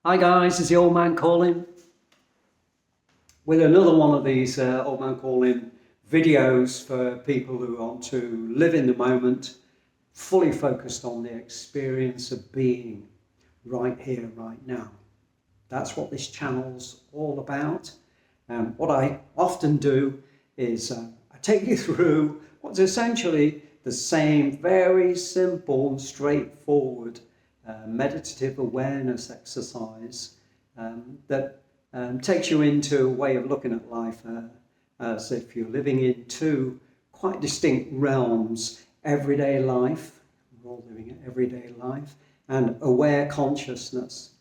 Hi guys, it's the old man calling with another one of these old man calling videos for people who want to live in the moment, fully focused on the experience of being right here, right now. That's what this channel's all about. And what I often do is I take you through what's essentially the same very simple and straightforward meditative awareness exercise that takes you into a way of looking at life as if you're living in two quite distinct realms: everyday life, we're all living in everyday life, and aware consciousness.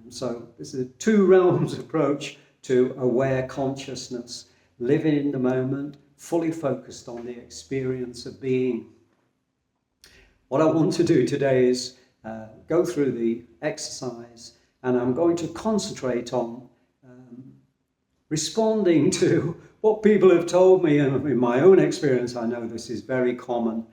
So this is a two realms approach to aware consciousness, living in the moment, fully focused on the experience of being. What I want to do today is go through the exercise, and I'm going to concentrate on responding to what people have told me, and in my own experience I know this is very common.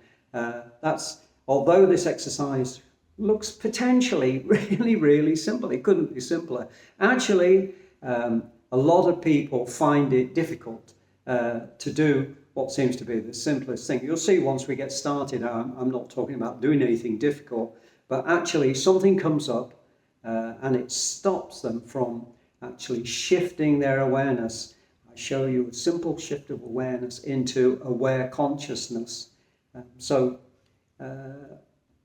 Although this exercise looks potentially really simple, it couldn't be simpler. Actually, a lot of people find it difficult to do what seems to be the simplest thing. You'll see once we get started, I'm not talking about doing anything difficult, but actually something comes up and it stops them from actually shifting their awareness. I show you a simple shift of awareness into aware consciousness.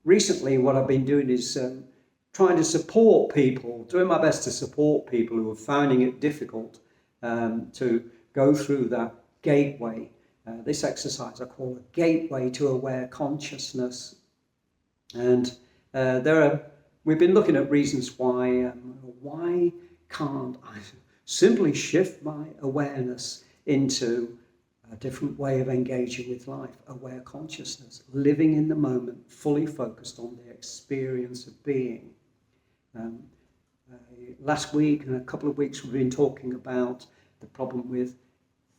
Recently what I've been doing is trying to support people, doing my best to support people who are finding it difficult to go through that gateway. This exercise I call a gateway to aware consciousness. And we've been looking at reasons why can't I simply shift my awareness into a different way of engaging with life, aware consciousness, living in the moment, fully focused on the experience of being. Last week and a couple of weeks we've been talking about the problem with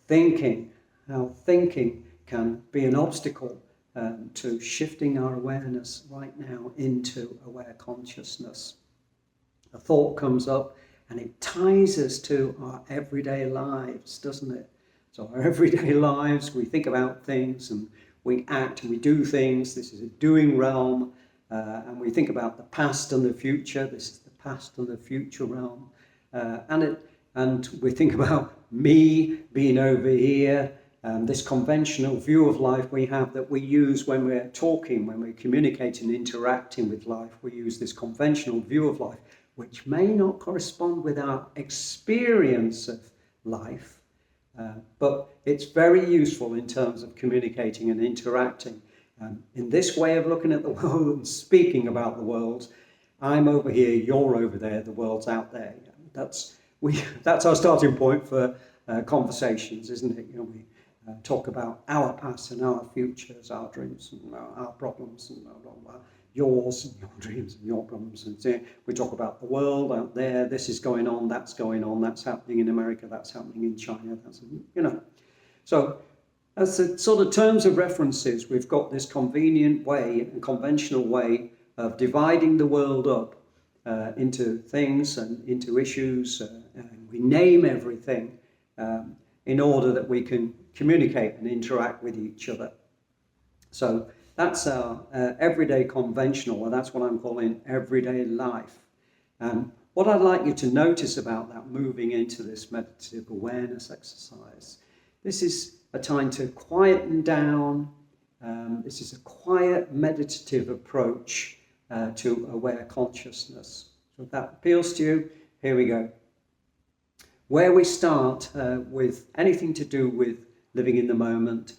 thinking, how thinking can be an obstacle to shifting our awareness right now into aware consciousness. A thought comes up and it ties us to our everyday lives, doesn't it? So our everyday lives, we think about things and we act and we do things. This is a doing realm. And we think about the past and the future. This is the past and the future realm. And we think about me being over here. This conventional view of life we have that we use when we're talking, when we're communicating, interacting with life. We use this conventional view of life, which may not correspond with our experience of life, but it's very useful in terms of communicating and interacting. In this way of looking at the world and speaking about the world, I'm over here, you're over there, the world's out there. That's our starting point for conversations, isn't it? We talk about our past and our futures, our dreams and our problems, and blah, blah, blah. Yours and your dreams and your problems. And we talk about the world out there. This is going on, that's happening in America, that's happening in China. So as the sort of terms of references, we've got this convenient way and conventional way of dividing the world up into things and into issues. And we name everything in order that we can communicate and interact with each other. So that's our everyday conventional, and that's what I'm calling everyday life. And what I'd like you to notice about that, moving into this meditative awareness exercise, this is a time to quieten down. This is a quiet meditative approach to aware consciousness. So if that appeals to you, here we go. Where we start with anything to do with living in the moment,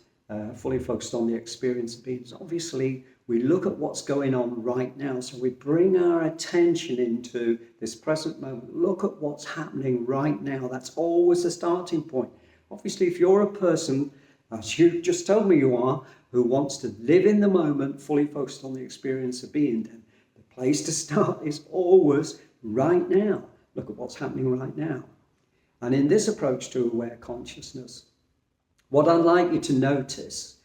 fully focused on the experience of being. Obviously, we look at what's going on right now. So we bring our attention into this present moment. Look at what's happening right now. That's always the starting point. Obviously, if you're a person, as you just told me you are, who wants to live in the moment, fully focused on the experience of being, then the place to start is always right now. Look at what's happening right now. And in this approach to aware consciousness, what I'd like you to notice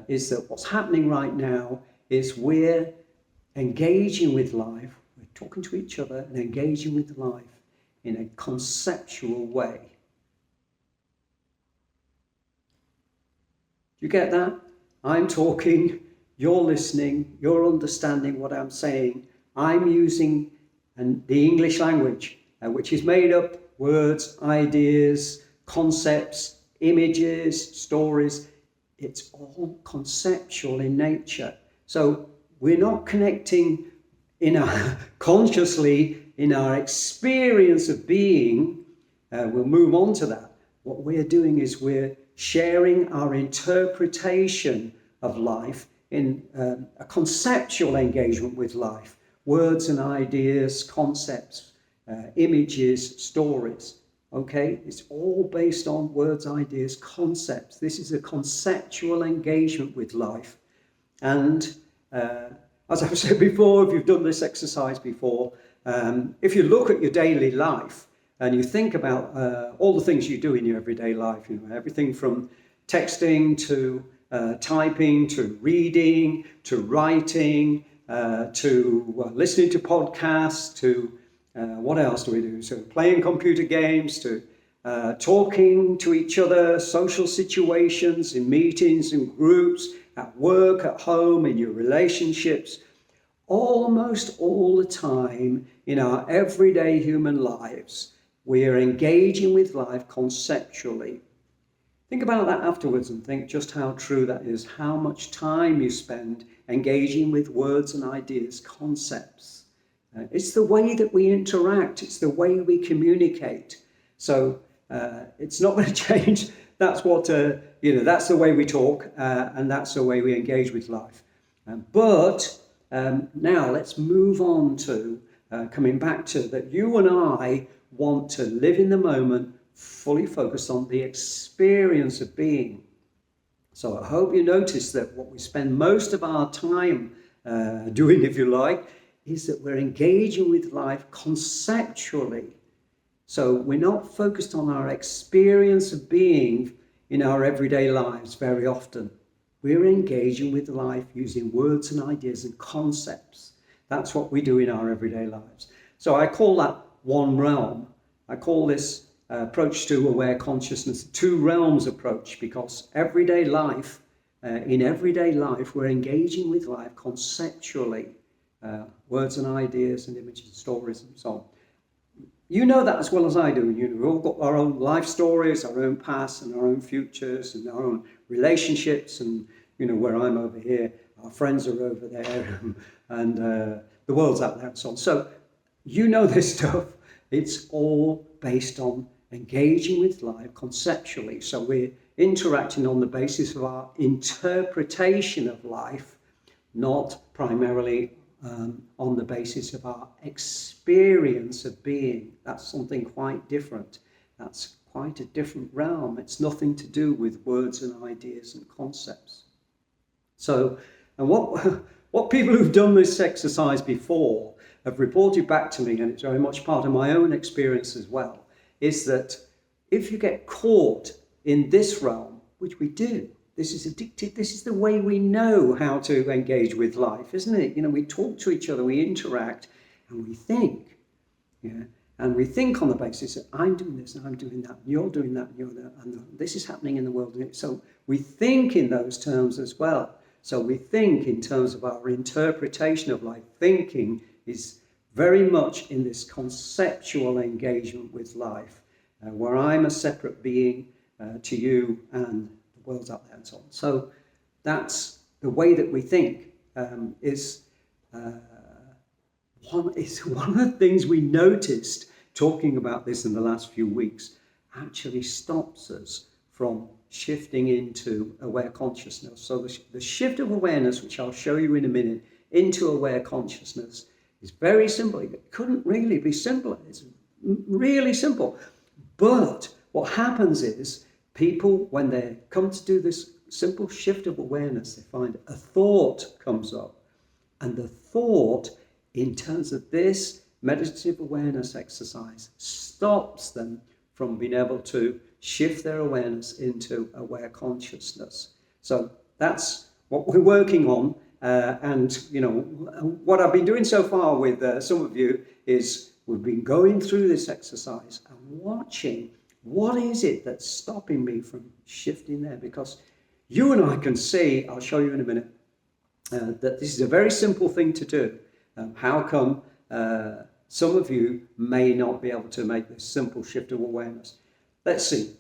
is that what's happening right now is we're engaging with life, we're talking to each other and engaging with life in a conceptual way. Do you get that? I'm talking, you're listening, you're understanding what I'm saying. I'm using the English language, which is made up words, ideas, concepts, images, stories. It's all conceptual in nature. So we're not connecting consciously in our experience of being. We'll move on to that. What we're doing is we're sharing our interpretation of life in a conceptual engagement with life. Words and ideas, concepts, images, stories. Okay, it's all based on words, ideas, concepts. This is a conceptual engagement with life. And as I've said before, if you've done this exercise before, if you look at your daily life and you think about all the things you do in your everyday life, everything from texting to typing to reading to writing to listening to podcasts to what else do we do? So playing computer games to talking to each other, social situations, in meetings and groups, at work, at home, in your relationships, almost all the time in our everyday human lives, we are engaging with life conceptually. Think about that afterwards and think just how true that is, how much time you spend engaging with words and ideas, concepts. It's the way that we interact, it's the way we communicate. So it's not going to change. That's what, that's the way we talk and that's the way we engage with life. But now let's move on to coming back to that you and I want to live in the moment, fully focused on the experience of being. So I hope you notice that what we spend most of our time doing, if you like, is that we're engaging with life conceptually. So we're not focused on our experience of being in our everyday lives very often. We're engaging with life using words and ideas and concepts. That's what we do in our everyday lives. So I call that one realm. I call this approach to aware consciousness two realms approach, because everyday life, in everyday life, we're engaging with life conceptually. Words and ideas and images and stories and so on. You know that as well as I do. We've all got our own life stories, our own past and our own futures and our own relationships, and where I'm over here, our friends are over there, and the world's out there and so on. So this stuff. It's all based on engaging with life conceptually. So we're interacting on the basis of our interpretation of life, not primarily on the basis of our experience of being. That's something quite different. That's quite a different realm. It's nothing to do with words and ideas and concepts. So, and what people who've done this exercise before have reported back to me, and it's very much part of my own experience as well, is that if you get caught in this realm, which we do, this is addictive, this is the way we know how to engage with life, isn't it? We talk to each other, we interact, and we think. And we think on the basis that I'm doing this and I'm doing that, and you're doing that, and you're that, and this is happening in the world. So we think in those terms as well. So we think in terms of our interpretation of life. Thinking is very much in this conceptual engagement with life, where I'm a separate being to you and the world's out there and so on. So that's the way that we think is one of the things we noticed talking about this in the last few weeks actually stops us from shifting into aware consciousness. So the shift of awareness, which I'll show you in a minute, into aware consciousness is very simple. It couldn't really be simpler. It's really simple. But what happens is people, when they come to do this simple shift of awareness, they find a thought comes up. And the thought, in terms of this meditative awareness exercise, stops them from being able to shift their awareness into aware consciousness. So that's what we're working on And, you know, what I've been doing so far with some of you is we've been going through this exercise and watching what is it that's stopping me from shifting there. Because you and I can see, I'll show you in a minute, that this is a very simple thing to do. How come some of you may not be able to make this simple shift of awareness? Let's see.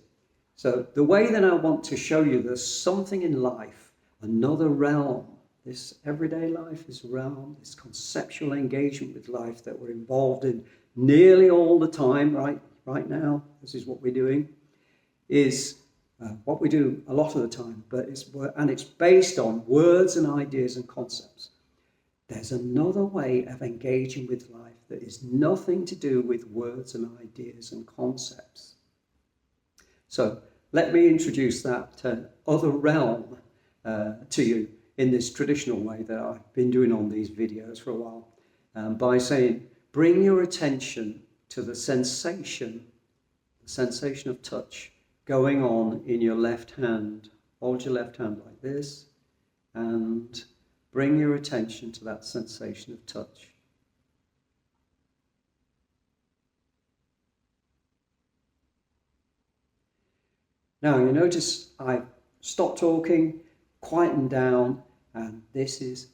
So the way that I want to show you there's something in life, another realm. This everyday life is a realm, this conceptual engagement with life that we're involved in nearly all the time, right now. This is what we're doing, is what we do a lot of the time, but it's based on words and ideas and concepts. There's another way of engaging with life that is nothing to do with words and ideas and concepts. So let me introduce that other realm to you in this traditional way that I've been doing on these videos for a while, by saying, bring your attention to the sensation of touch going on in your left hand. Hold your left hand like this and bring your attention to that sensation of touch. Now you notice I stopped talking, quietened down, and this is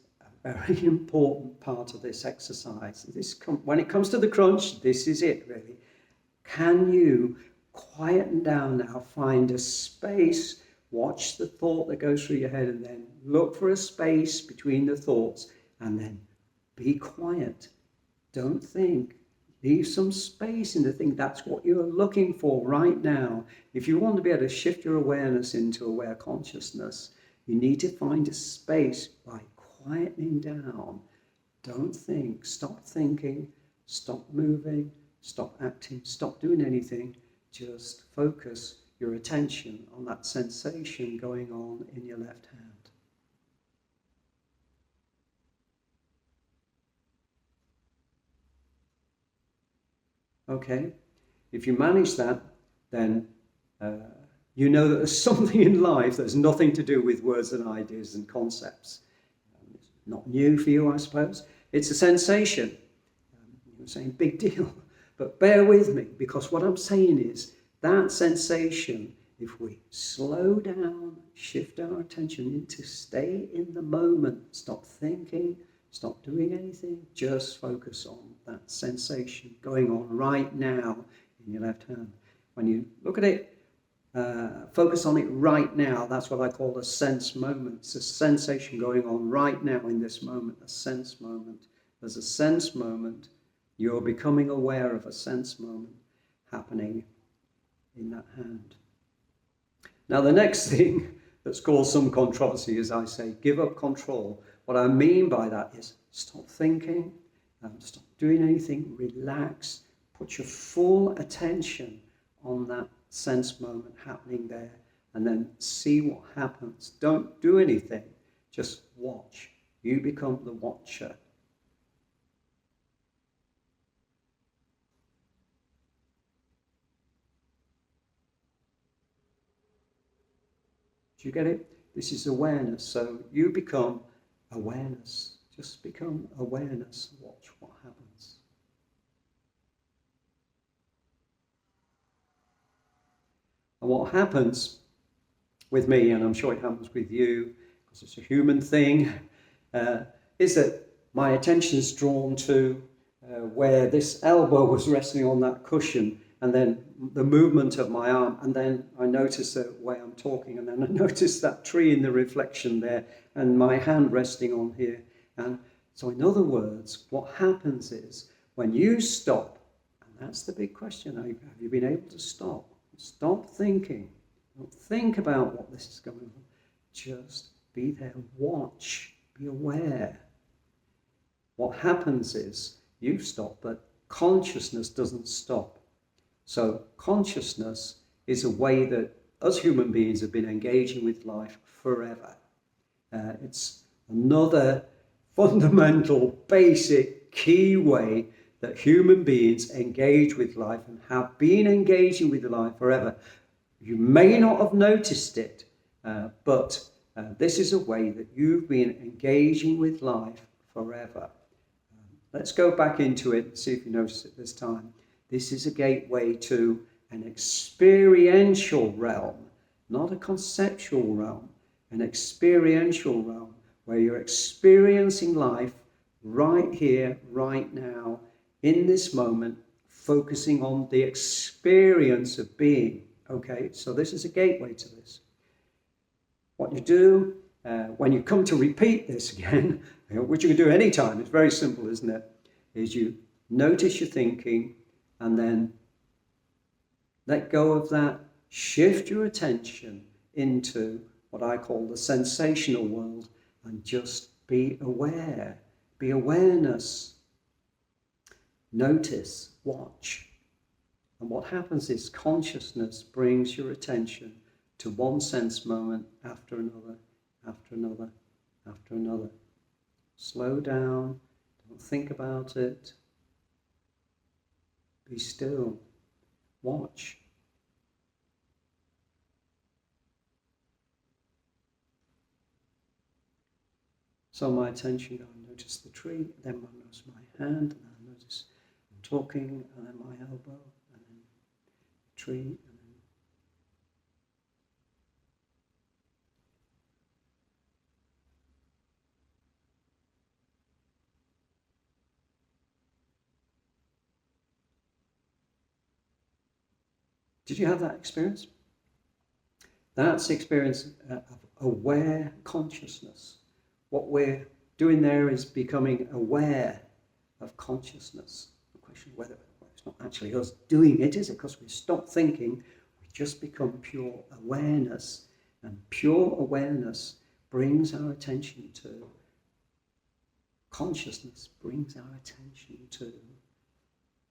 a very important part of this exercise. When it comes to the crunch, this is it really. Can you quieten down now, find a space, watch the thought that goes through your head, and then look for a space between the thoughts, and then be quiet. Don't think. Leave some space in the thing. That's what you're looking for right now. If you want to be able to shift your awareness into aware consciousness, you need to find a space by quietening down. Don't think. Stop thinking. Stop moving. Stop acting. Stop doing anything. Just focus your attention on that sensation going on in your left hand. Okay, if you manage that, then you know that there's something in life that's nothing to do with words and ideas and concepts. It's not new for you, I suppose. It's a sensation. You're saying big deal, but bear with me, because what I'm saying is that sensation, if we slow down, shift our attention into stay in the moment, stop thinking, stop doing anything, just focus on that sensation going on right now in your left hand. When you look at it, focus on it right now. That's what I call a sense moment. It's a sensation going on right now in this moment, a sense moment. There's a sense moment. You're becoming aware of a sense moment happening in that hand. Now, the next thing that's caused some controversy is I say, give up control. What I mean by that is stop thinking, stop doing anything, relax, put your full attention on that sense moment happening there, and then see what happens. Don't do anything, just watch. You become the watcher. Do you get it? This is awareness. So you become awareness. Just become awareness. Watch what happens. And what happens with me, and I'm sure it happens with you, because it's a human thing, is that my attention is drawn to where this elbow was resting on that cushion, and then the movement of my arm, and then I notice the way I'm talking, and then I notice that tree in the reflection there, and my hand resting on here. And so in other words, what happens is when you stop, and that's the big question, have you been able to stop? Stop thinking. Don't think about what this is going on. Just be there, watch, be aware. What happens is you stop, but consciousness doesn't stop. So consciousness is a way that us human beings have been engaging with life forever. It's another fundamental, basic, key way that human beings engage with life and have been engaging with life forever. You may not have noticed it, but This is a way that you've been engaging with life forever. Let's go back into it and see if you notice it this time. This is a gateway to an experiential realm, not a conceptual realm, an experiential realm where you're experiencing life right here, right now, in this moment, focusing on the experience of being. Okay, so this is a gateway to this. What you do when you come to repeat this again, which you can do anytime, it's very simple, isn't it? Is you notice your thinking and then let go of that, shift your attention into what I call the sensational world and just be aware, be awareness. Notice, watch. And what happens is consciousness brings your attention to one sense moment after another, after another, after another. Slow down, don't think about it. Be still, watch. So my attention, I notice the tree, then I notice my hand, and I notice I'm talking, and then my elbow, and then the tree, and then did you have that experience? That's the experience of aware consciousness. What we're doing there is becoming aware of consciousness. The question of whether it's not actually us doing it, is it? Because we stop thinking, we just become pure awareness. And pure awareness brings our attention to consciousness, brings our attention to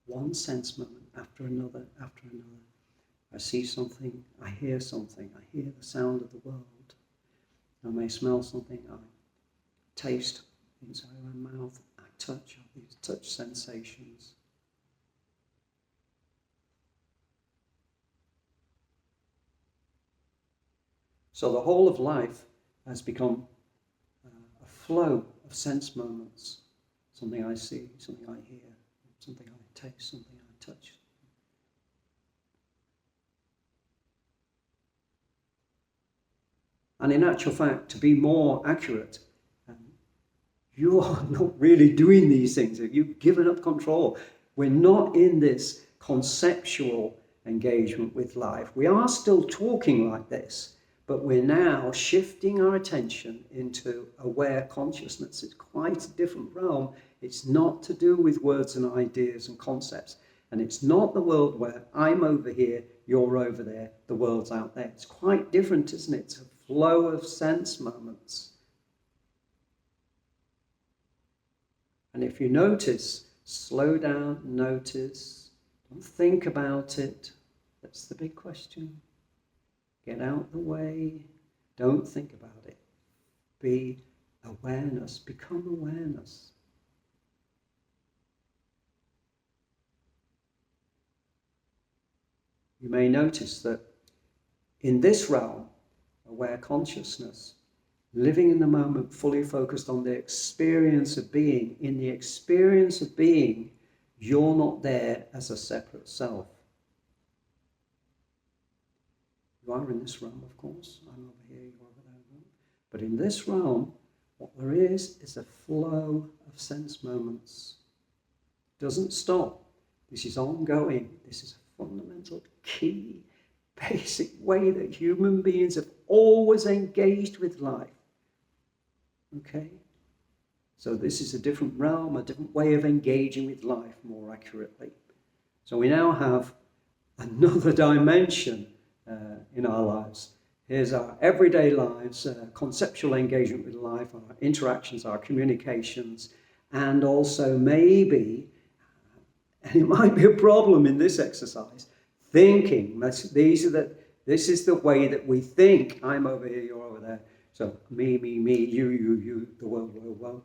one sense moment after another, after another. I see something, I hear something, I hear the sound of the world. I may smell something, I taste inside my mouth, I touch, these touch sensations. So the whole of life has become a flow of sense moments. Something I see, something I hear, something I taste, something I touch. And in actual fact, to be more accurate, you are not really doing these things. You've given up control. We're not in this conceptual engagement with life. We are still talking like this, but we're now shifting our attention into aware consciousness. It's quite a different realm. It's not to do with words and ideas and concepts. And it's not the world where I'm over here, you're over there, the world's out there. It's quite different, isn't it? It's a flow of sense moments. And if you notice, slow down, notice, don't think about it. That's the big question. Get out the way, don't think about it. Be awareness, become awareness. You may notice that in this realm, aware consciousness, living in the moment, fully focused on the experience of being. In the experience of being, you're not there as a separate self. You are in this realm, of course. I'm over here, you're over there. But in this realm, what there is a flow of sense moments. It doesn't stop. This is ongoing. This is a fundamental, key, basic way that human beings have always engaged with life. Okay? So this is a different realm, a different way of engaging with life more accurately. So we now have another dimension in our lives. Here's our everyday lives, conceptual engagement with life, our interactions, our communications, and also maybe, and it might be a problem in this exercise, thinking. This is the way that we think. I'm over here, you're over there. So me, you, the world.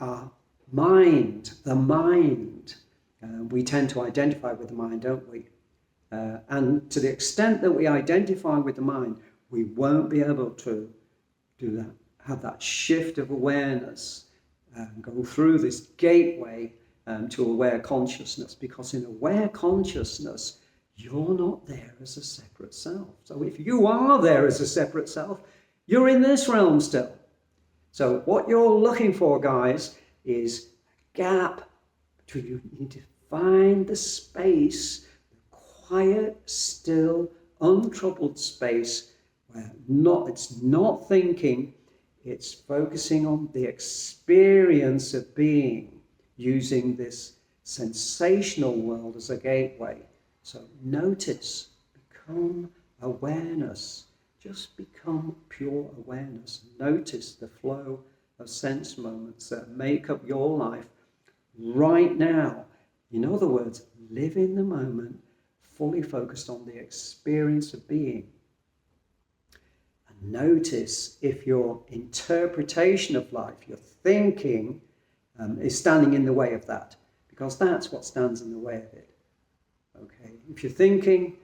Our mind, the mind, we tend to identify with the mind, don't we? And to the extent that we identify with the mind, we won't be able to do that, have that shift of awareness, go through this gateway to aware consciousness, because in aware consciousness, you're not there as a separate self. So if you are there as a separate self, you're in this realm still. So what you're looking for, guys, is a gap between you need to find the space, the quiet, still, untroubled space where it's not thinking, it's focusing on the experience of being, using this sensational world as a gateway. So notice, become awareness. Just become pure awareness. Notice the flow of sense moments that make up your life right now. In other words, live in the moment, fully focused on the experience of being. And notice if your interpretation of life, your thinking, is standing in the way of that, because that's what stands in the way of it. Okay, if you're thinking,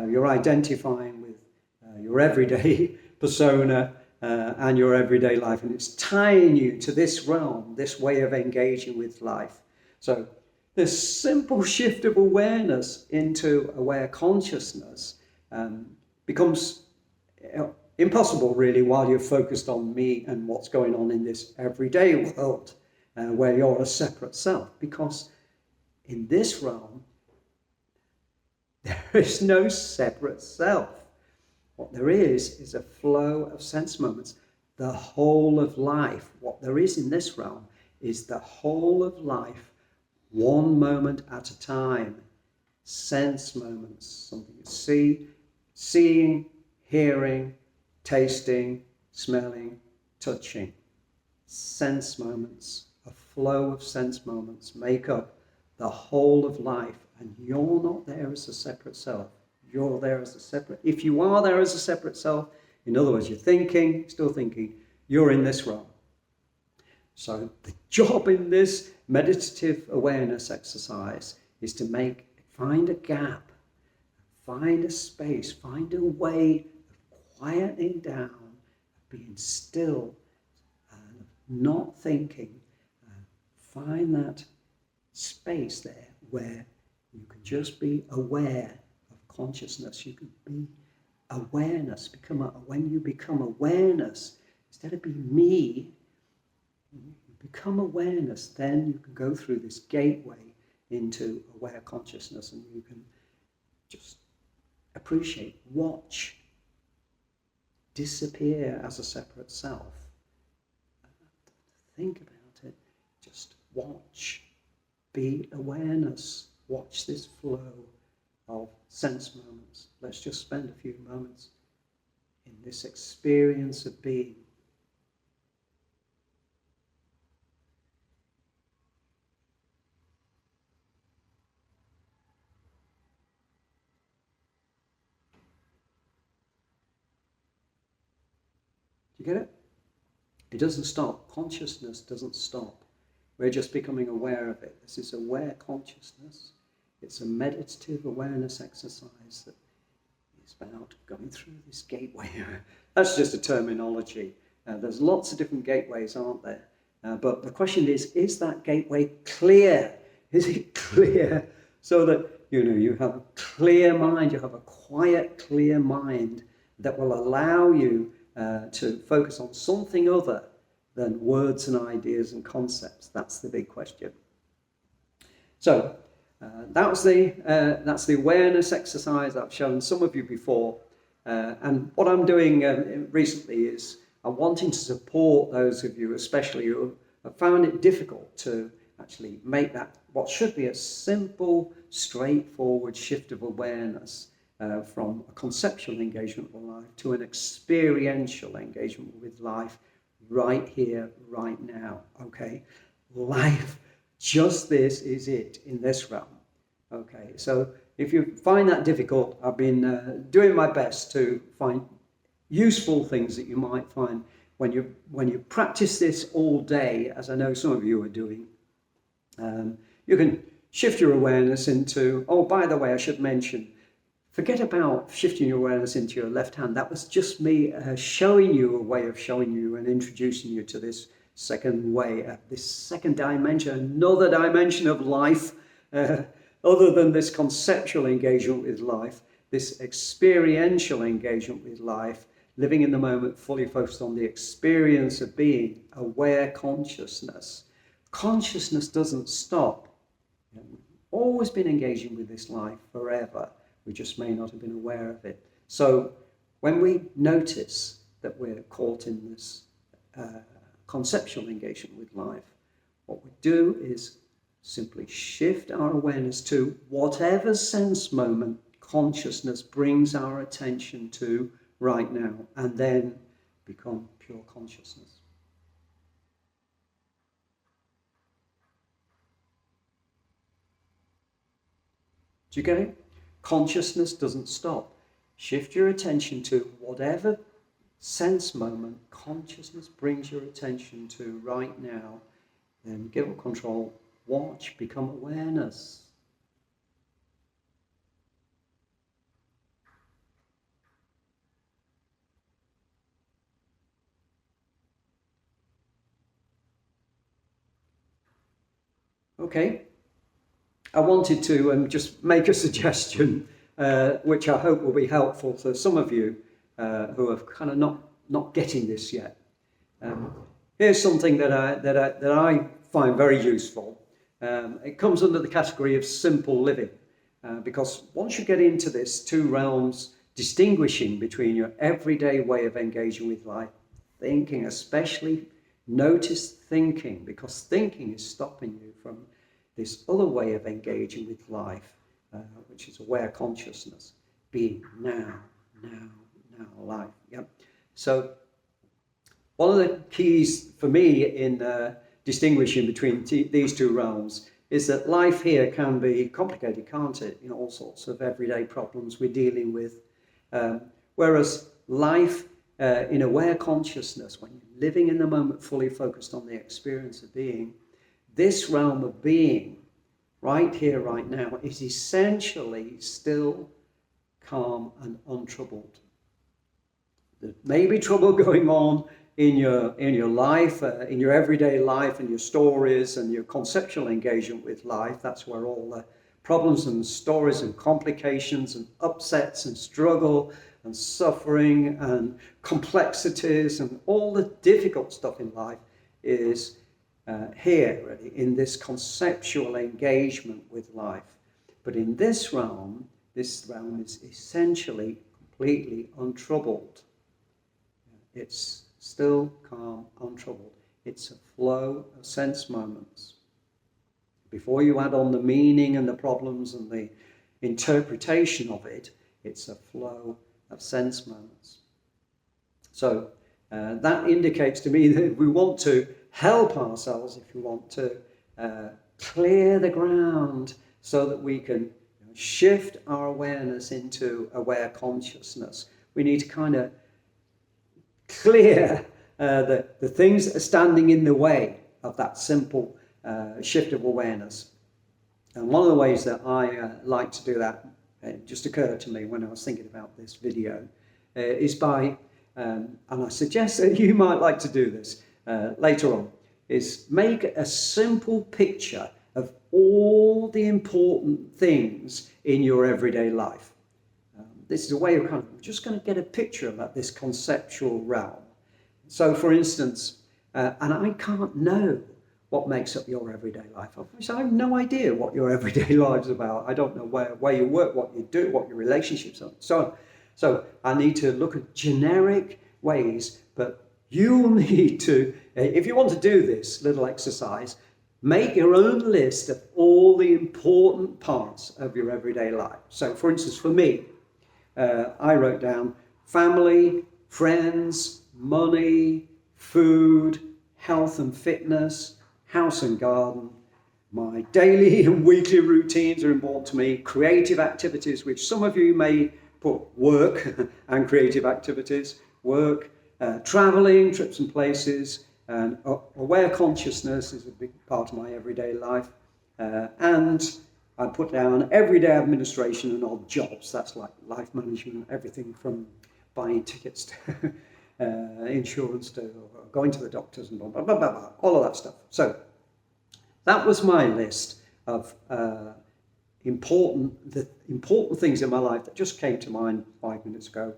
you're identifying with your everyday persona and your everyday life, and it's tying you to this realm, this way of engaging with life. So this simple shift of awareness into aware consciousness becomes impossible, really, while you're focused on me and what's going on in this everyday world where you're a separate self, because in this realm there is no separate self. What there is a flow of sense moments, the whole of life. What there is in this realm is the whole of life, one moment at a time. Sense moments, something you see, seeing, hearing, tasting, smelling, touching. Sense moments, a flow of sense moments make up the whole of life, and you're not there as a separate self. You're there as a separate, if you are there as a separate self, in other words, you're thinking, still thinking, you're in this realm. So the job in this meditative awareness exercise is to find a gap, find a space, find a way of quieting down, being still, and not thinking. Find that space there where you can just be aware of consciousness. You can be awareness. When you become awareness, instead of being me, you become awareness, then you can go through this gateway into aware consciousness, and you can just appreciate, watch, disappear as a separate self. Think about it, just watch, be awareness, watch this flow of sense moments. Let's just spend a few moments in this experience of being. Do you get it? It doesn't stop. Consciousness doesn't stop. We're just becoming aware of it. This is aware consciousness. It's a meditative awareness exercise that is about going through this gateway. That's just a terminology. There's lots of different gateways, aren't there? But the question is that gateway clear? Is it clear so that you have a clear mind, you have a quiet, clear mind that will allow you to focus on something other than words and ideas and concepts? That's the big question. So that's the awareness exercise I've shown some of you before. And what I'm doing recently is I'm wanting to support those of you, especially who have found it difficult to actually make that what should be a simple, straightforward shift of awareness from a conceptual engagement with life to an experiential engagement with life right here, right now. Okay, life, just this is it in this realm. Okay, so if you find that difficult, I've been doing my best to find useful things that you might find when you practice this all day, as I know some of you are doing. You can shift your awareness into, oh, by the way, I should mention, Forget about shifting your awareness into your left hand. That was just me showing you a way of showing you and introducing you to this second way, this second dimension, another dimension of life, other than this conceptual engagement with life, this experiential engagement with life, living in the moment, fully focused on the experience of being, aware consciousness. Consciousness doesn't stop. We've always been engaging with this life forever. We just may not have been aware of it. So when we notice that we're caught in this conceptual engagement with life, what we do is simply shift our awareness to whatever sense moment consciousness brings our attention to right now, and then become pure consciousness. Do you get it? Consciousness doesn't stop. Shift your attention to whatever sense moment consciousness brings your attention to right now, then give up control, watch, become awareness. Okay, I wanted to just make a suggestion, which I hope will be helpful to some of you who are kind of not getting this yet. Here's something that I find very useful. It comes under the category of simple living, because once you get into this two realms, distinguishing between your everyday way of engaging with life, thinking, especially notice thinking, because thinking is stopping you from this other way of engaging with life, which is aware consciousness, being now life. Yep. So one of the keys for me in distinguishing between these two realms is that life here can be complicated, can't it? You know, all sorts of everyday problems we're dealing with. Whereas life in aware consciousness, when you're living in the moment, fully focused on the experience of being, this realm of being, right here, right now, is essentially still, calm, and untroubled. There may be trouble going on in your life, in your everyday life, and your stories, and your conceptual engagement with life. That's where all the problems and stories and complications and upsets and struggle and suffering and complexities and all the difficult stuff in life is here, really, in this conceptual engagement with life. But in this realm is essentially completely untroubled. It's still calm, untroubled. It's a flow of sense moments. Before you add on the meaning and the problems and the interpretation of it, it's a flow of sense moments. So that indicates to me that we want to help ourselves, if we want to clear the ground so that we can shift our awareness into aware consciousness. We need to kind of clear the things that are standing in the way of that simple shift of awareness. And one of the ways that I like to do that, it just occurred to me when I was thinking about this video, is by, and I suggest that you might like to do this later on, is make a simple picture of all the important things in your everyday life. This is a way of kind of just going to get a picture about this conceptual realm. So, for instance, and I can't know what makes up your everyday life. I have no idea what your everyday life's about. I don't know where you work, what you do, what your relationships are, so on. So I need to look at generic ways, but you'll need to, if you want to do this little exercise, make your own list of all the important parts of your everyday life. So, for instance, for me, I wrote down family, friends, money, food, health and fitness, house and garden. My daily and weekly routines are important to me. Creative activities, which some of you may put work and creative activities, work, traveling, trips and places, and aware consciousness is a big part of my everyday life. And I put down everyday administration and odd jobs. That's like life management, everything from buying tickets to insurance to going to the doctors and blah, blah, blah, blah, blah, all of that stuff. So that was my list of important things in my life that just came to mind 5 minutes ago,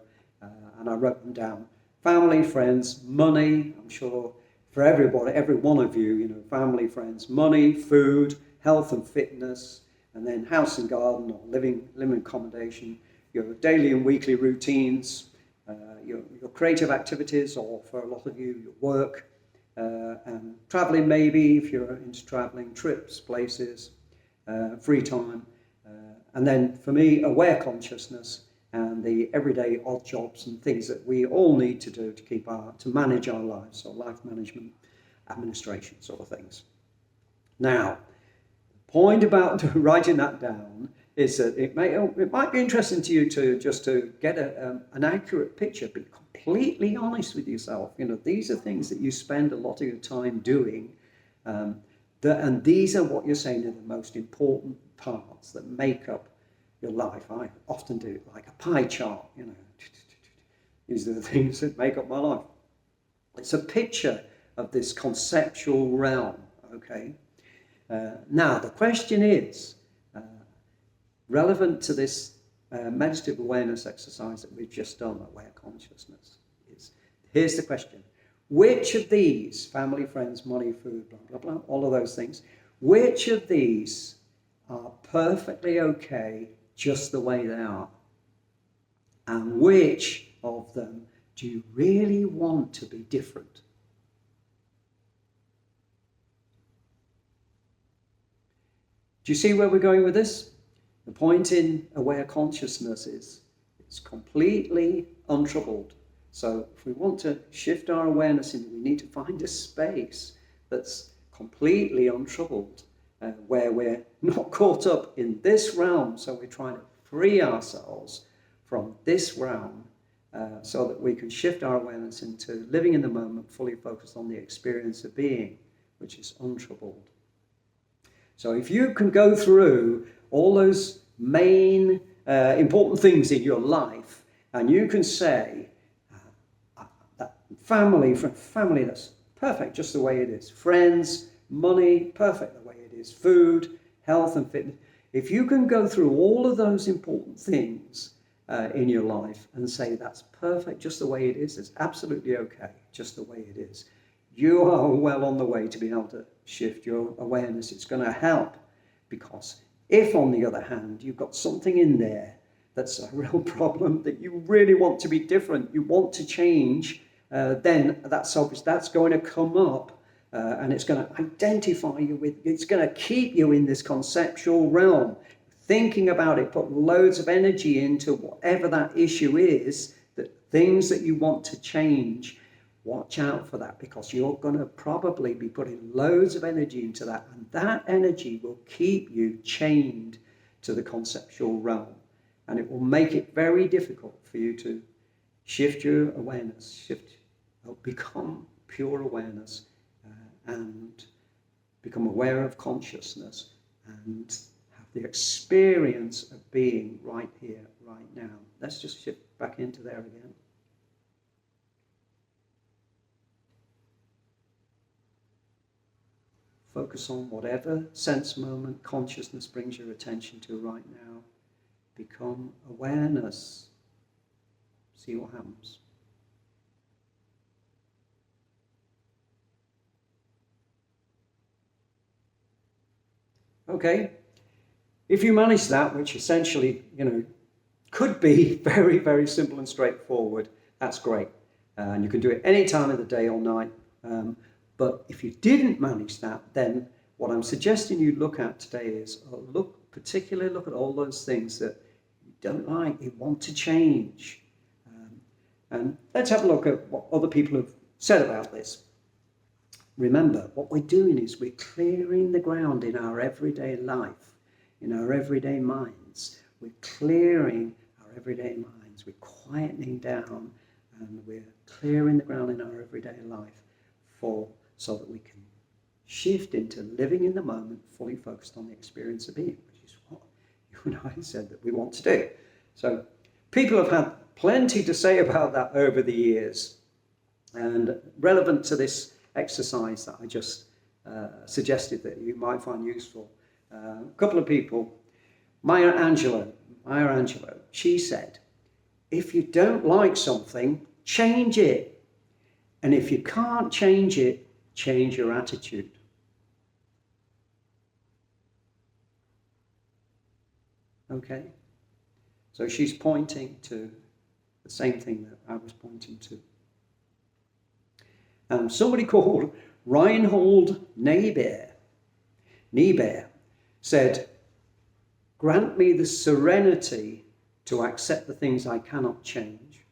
and I wrote them down. Family, friends, money. I'm sure for everybody, every one of you, family, friends, money, food, health and fitness, and then house and garden or living accommodation, your daily and weekly routines, your creative activities, or for a lot of you, your work, and traveling maybe if you're into traveling, trips, places, free time, and then for me, aware consciousness and the everyday odd jobs and things that we all need to do to manage our lives, so life management, administration sort of things. Now, the point about writing that down is that it might be interesting to you to get an accurate picture. Be completely honest with yourself. These are things that you spend a lot of your time doing, and these are what you're saying are the most important parts that make up your life. I often do it like a pie chart. These are the things that make up my life. It's a picture of this conceptual realm. Okay. Now the question is, relevant to this meditative awareness exercise that we've just done, aware consciousness, here's the question. Which of these, family, friends, money, food, blah, blah, blah, all of those things, which of these are perfectly okay just the way they are? And which of them do you really want to be different? Do you see where we're going with this? The point in aware consciousness is it's completely untroubled. So if we want to shift our awareness in, we need to find a space that's completely untroubled, where we're not caught up in this realm. So we're trying to free ourselves from this realm so that we can shift our awareness into living in the moment, fully focused on the experience of being, which is untroubled. So if you can go through all those main important things in your life, and you can say, that family, that's perfect just the way it is. Friends, money, perfect the way it is. Food, health and fitness. If you can go through all of those important things in your life and say that's perfect just the way it is, it's absolutely okay just the way it is, you are well on the way to being able to shift your awareness. It's going to help, because if, on the other hand, you've got something in there that's a real problem, that you really want to be different, you want to change, then that's obvious. That's going to come up, and it's going to identify you with, it's going to keep you in this conceptual realm, thinking about it, put loads of energy into whatever that issue is, that things that you want to change. Watch out for that, because you're going to probably be putting loads of energy into that, and that energy will keep you chained to the conceptual realm, and it will make it very difficult for you to shift your awareness, become pure awareness, and become aware of consciousness, and have the experience of being right here, right now. Let's just shift back into there again. Focus on whatever sense moment consciousness brings your attention to right now. Become awareness. See what happens. Okay. If you manage that, which essentially, could be very, very simple and straightforward, that's great. And you can do it any time of the day or night. But if you didn't manage that, then what I'm suggesting you look at today is particularly look at all those things that you don't like, you want to change. And let's have a look at what other people have said about this. Remember, what we're doing is we're clearing the ground in our everyday life, in our everyday minds. We're clearing our everyday minds. We're quietening down, and we're clearing the ground in our everyday life so that we can shift into living in the moment, fully focused on the experience of being, which is what and I said that we want to do. So people have had plenty to say about that over the years, and relevant to this exercise that I just suggested that you might find useful. A couple of people, Maya Angelou, she said, if you don't like something, change it. And if you can't change it, change your attitude. Okay? So she's pointing to the same thing that I was pointing to. Somebody called Reinhold Niebuhr said, grant me the serenity to accept the things I cannot change,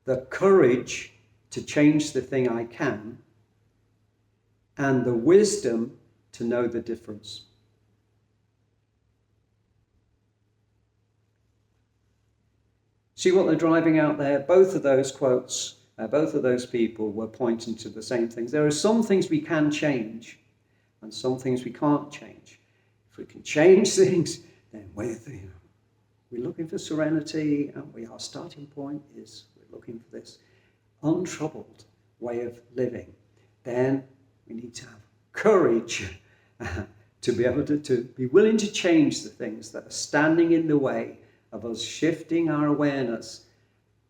the courage to change the thing I can, and the wisdom to know the difference. See what they're driving out there? Both of those quotes, both of those people were pointing to the same things. There are some things we can change and some things we can't change. If we can change things, then we're looking for serenity, and our starting point is we're looking for this untroubled way of living. Then we need to have courage to be able to be willing to change the things that are standing in the way of us shifting our awareness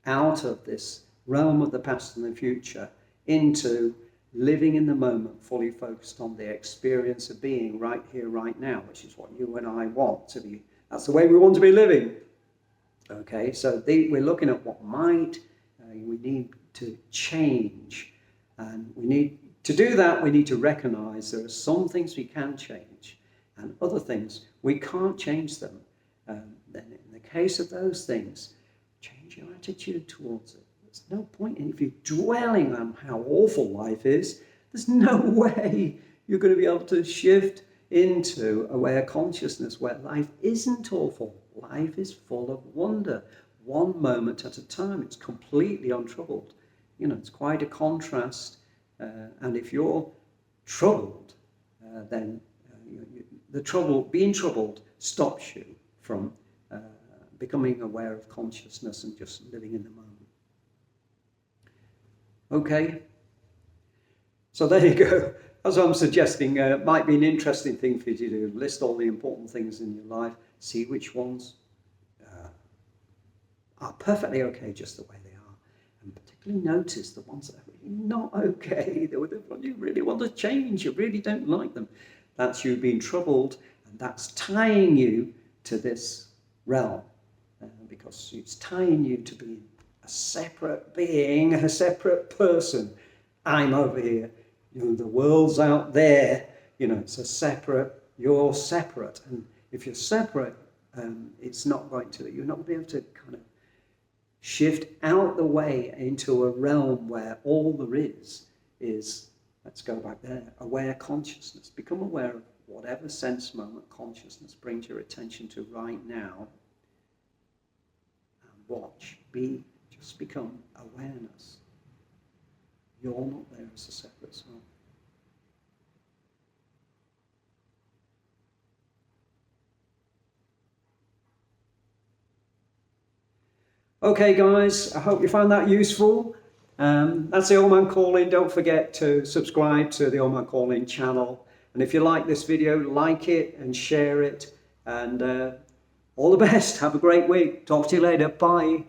out of this realm of the past and the future into living in the moment, fully focused on the experience of being right here, right now, which is what you and I want to be. That's the way we want to be living. Okay, so we're looking at what might, we need to change. And we need to do that, we need to recognize there are some things we can change and other things we can't change them. Then in the case of those things, change your attitude towards it. There's no point in, if you're dwelling on how awful life is, there's no way you're going to be able to shift into aware consciousness where life isn't awful. Life is full of wonder, one moment at a time. It's completely untroubled. It's quite a contrast. And if you're troubled, then being troubled stops you from becoming aware of consciousness and just living in the moment. Okay, so there you go. As I'm suggesting, it might be an interesting thing for you to do. List all the important things in your life, see which ones are perfectly okay just the way they are, and particularly notice the ones that are really not okay, the ones you really want to change, you really don't like them. That's you being troubled, and that's tying you to this realm, because it's tying you to being a separate being, a separate person. I'm over here, the world's out there, it's a separate, you're separate. And if you're separate, it's not going to, you're not going to be able to kind of shift out the way into a realm where all there is, let's go back there, aware consciousness. Become aware of whatever sense moment consciousness brings your attention to right now, and watch, just become awareness. You're not there as a separate soul. Okay, guys, I hope you found that useful. That's the Old Man Calling. Don't forget to subscribe to the Old Man Calling channel. And if you like this video, like it and share it. And all the best. Have a great week. Talk to you later. Bye.